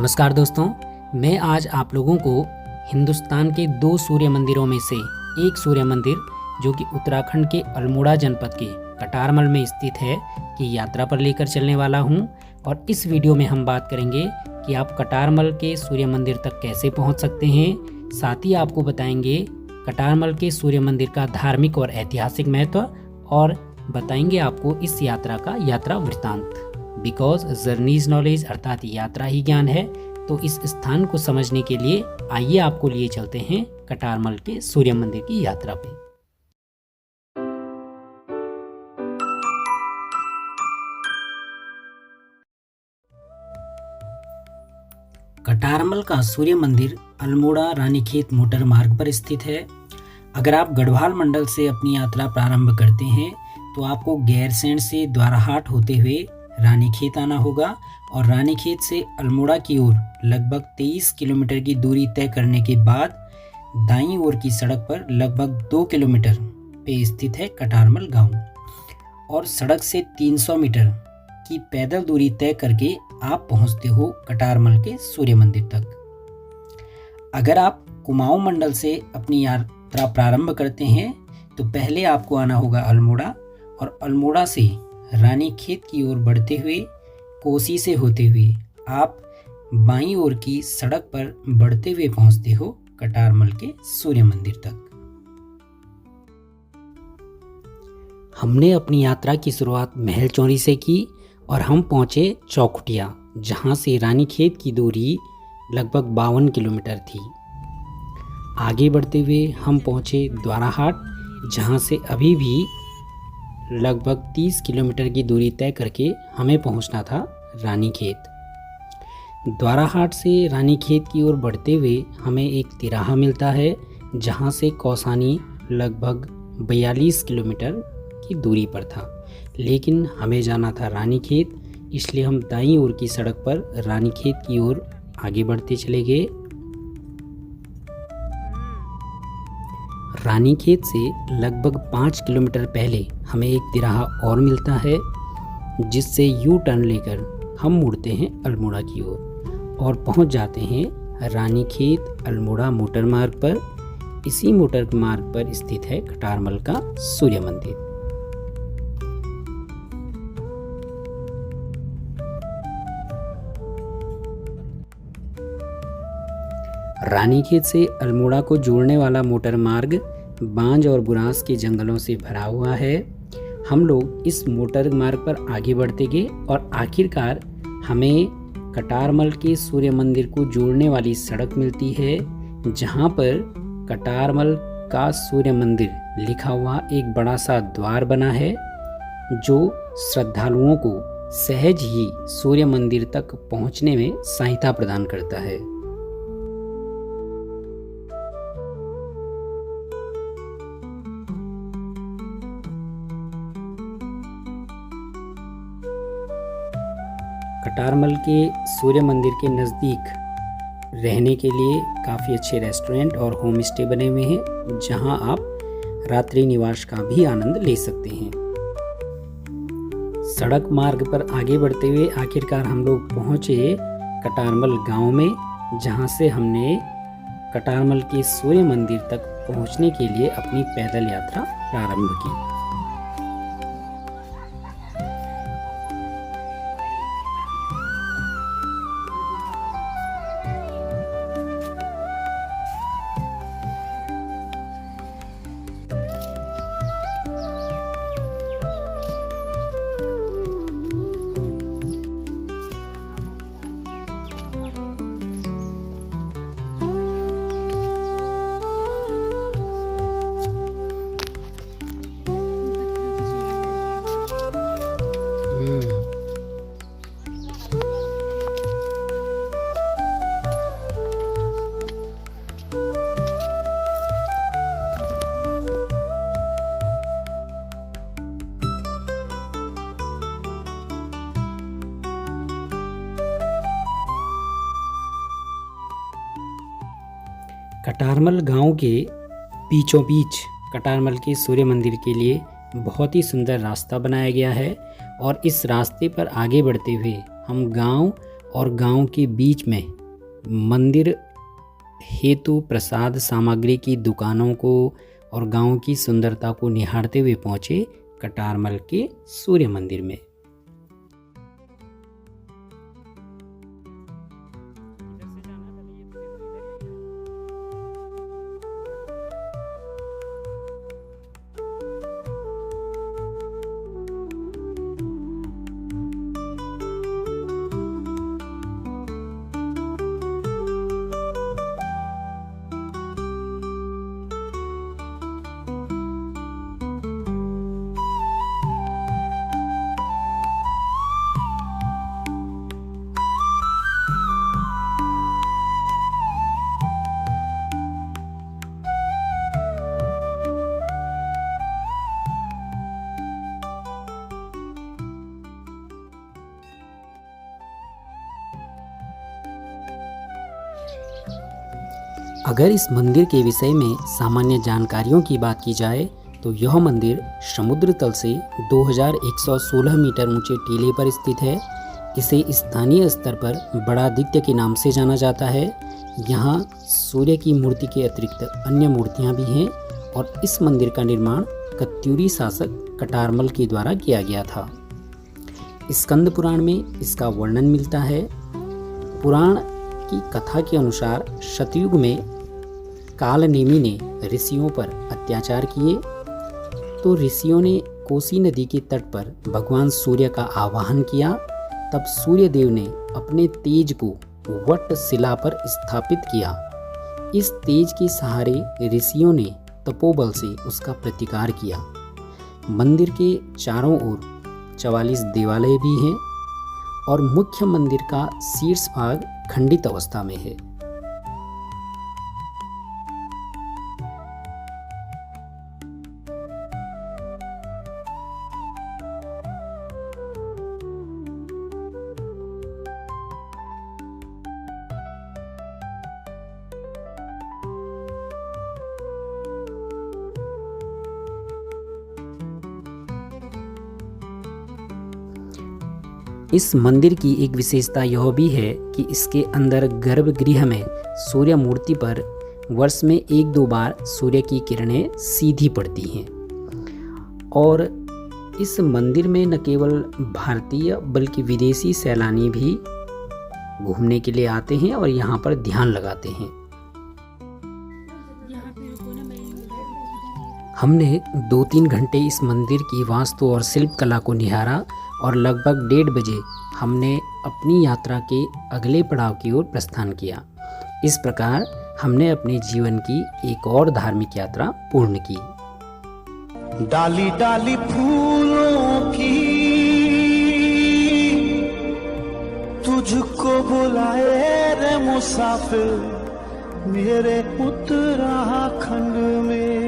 नमस्कार दोस्तों, मैं आज आप लोगों को हिंदुस्तान के 2 सूर्य मंदिरों में से एक सूर्य मंदिर जो कि उत्तराखंड के अल्मोड़ा जनपद के कटारमल में स्थित है की यात्रा पर लेकर चलने वाला हूं। और इस वीडियो में हम बात करेंगे कि आप कटारमल के सूर्य मंदिर तक कैसे पहुंच सकते हैं। साथ ही आपको बताएंगे कटारमल के सूर्य मंदिर का धार्मिक और ऐतिहासिक महत्व और बताएंगे आपको इस यात्रा का यात्रा वृत्तांत। बिकॉज जर्नीज नॉलेज अर्थात यात्रा ही ज्ञान है, तो इस स्थान को समझने के लिए आइए आपको लिए चलते हैं कटारमल के सूर्य मंदिर की यात्रा पे। कटारमल का सूर्य मंदिर अल्मोड़ा रानीखेत मोटर मार्ग पर स्थित है। अगर आप गढ़वाल मंडल से अपनी यात्रा प्रारंभ करते हैं तो आपको गैरसैंण से द्वाराहाट होते हुए रानीखेत आना होगा और रानीखेत से अल्मोड़ा की ओर लगभग 23 किलोमीटर की दूरी तय करने के बाद दाईं ओर की सड़क पर लगभग 2 किलोमीटर पे स्थित है कटारमल गांव और सड़क से 300 मीटर की पैदल दूरी तय करके आप पहुंचते हो कटारमल के सूर्य मंदिर तक। अगर आप कुमाऊं मंडल से अपनी यात्रा प्रारंभ करते हैं तो पहले आपको आना होगा अल्मोड़ा और अल्मोड़ा से रानीखेत की ओर बढ़ते हुए कोसी से होते हुए आप बाईं ओर की सड़क पर बढ़ते हुए पहुंचते हो कटारमल के सूर्य मंदिर तक। हमने अपनी यात्रा की शुरुआत महल चौरी से की और हम पहुंचे चौखुटिया, जहां से रानीखेत की दूरी लगभग 52 किलोमीटर थी। आगे बढ़ते हुए हम पहुंचे द्वाराहाट, जहां से अभी भी लगभग 30 किलोमीटर की दूरी तय करके हमें पहुंचना था रानीखेत। द्वाराहाट से रानीखेत की ओर बढ़ते हुए हमें एक तिराहा मिलता है, जहां से कौसानी लगभग 42 किलोमीटर की दूरी पर था, लेकिन हमें जाना था रानीखेत, इसलिए हम दाईं ओर की सड़क पर रानीखेत की ओर आगे बढ़ते चले गए। रानीखेत से लगभग 5 किलोमीटर पहले हमें एक तिराहा और मिलता है, जिससे यू टर्न लेकर हम मुड़ते हैं अल्मोड़ा की ओर और पहुंच जाते हैं रानीखेत अल्मोड़ा मोटर मार्ग पर। इसी मोटर मार्ग पर स्थित है कटारमल का सूर्य मंदिर। रानीखेत से अल्मोड़ा को जोड़ने वाला मोटर मार्ग बांज और बुरांस के जंगलों से भरा हुआ है। हम लोग इस मोटर मार्ग पर आगे बढ़ते गए और आखिरकार हमें कटारमल के सूर्य मंदिर को जोड़ने वाली सड़क मिलती है, जहां पर कटारमल का सूर्य मंदिर लिखा हुआ एक बड़ा सा द्वार बना है, जो श्रद्धालुओं को सहज ही सूर्य मंदिर तक पहुंचने में सहायता प्रदान करता है। कटारमल के सूर्य मंदिर के नज़दीक रहने के लिए काफ़ी अच्छे रेस्टोरेंट और होम स्टे बने हुए हैं, जहां आप रात्रि निवास का भी आनंद ले सकते हैं। सड़क मार्ग पर आगे बढ़ते हुए आखिरकार हम लोग पहुंचे कटारमल गांव में, जहां से हमने कटारमल के सूर्य मंदिर तक पहुंचने के लिए अपनी पैदल यात्रा प्रारंभ की। कटारमल गांव के बीचों बीच कटारमल के सूर्य मंदिर के लिए बहुत ही सुंदर रास्ता बनाया गया है और इस रास्ते पर आगे बढ़ते हुए हम गांव और गांव के बीच में मंदिर हेतु प्रसाद सामग्री की दुकानों को और गांव की सुंदरता को निहारते हुए पहुंचे कटारमल के सूर्य मंदिर में। अगर इस मंदिर के विषय में सामान्य जानकारियों की बात की जाए तो यह मंदिर समुद्र तल से 2116 मीटर ऊंचे टीले पर स्थित है। इसे स्थानीय स्तर पर बड़ादित्य के नाम से जाना जाता है। यहाँ सूर्य की मूर्ति के अतिरिक्त अन्य मूर्तियाँ भी हैं और इस मंदिर का निर्माण कत्यूरी शासक कटारमल के द्वारा किया गया था। स्कंद पुराण में इसका वर्णन मिलता है। पुराण की कथा के अनुसार सतयुग में कालनेमी ने ऋषियों पर अत्याचार किए तो ऋषियों ने कोसी नदी के तट पर भगवान सूर्य का आवाहन किया। तब सूर्य देव ने अपने तेज को वट शिला पर स्थापित किया। इस तेज के सहारे ऋषियों ने तपोबल से उसका प्रतिकार किया। मंदिर के चारों ओर 44 देवालय भी हैं और मुख्य मंदिर का शीर्ष भाग खंडित अवस्था में है। इस मंदिर की एक विशेषता यह भी है कि इसके अंदर गर्भगृह में सूर्य मूर्ति पर वर्ष में 1-2 बार सूर्य की किरणें सीधी पड़ती हैं। और इस मंदिर में न केवल भारतीय बल्कि विदेशी सैलानी भी घूमने के लिए आते हैं और यहाँ पर ध्यान लगाते हैं। हमने 2-3 घंटे इस मंदिर की वास्तु और शिल्प कला को निहारा और लगभग 1:30 बजे हमने अपनी यात्रा के अगले पड़ाव की ओर प्रस्थान किया। इस प्रकार हमने अपने जीवन की एक और धार्मिक यात्रा पूर्ण की। डाली डाली फूलों की तुझको बुलाए रे मुसाफिर मेरे उत्तराखंड में।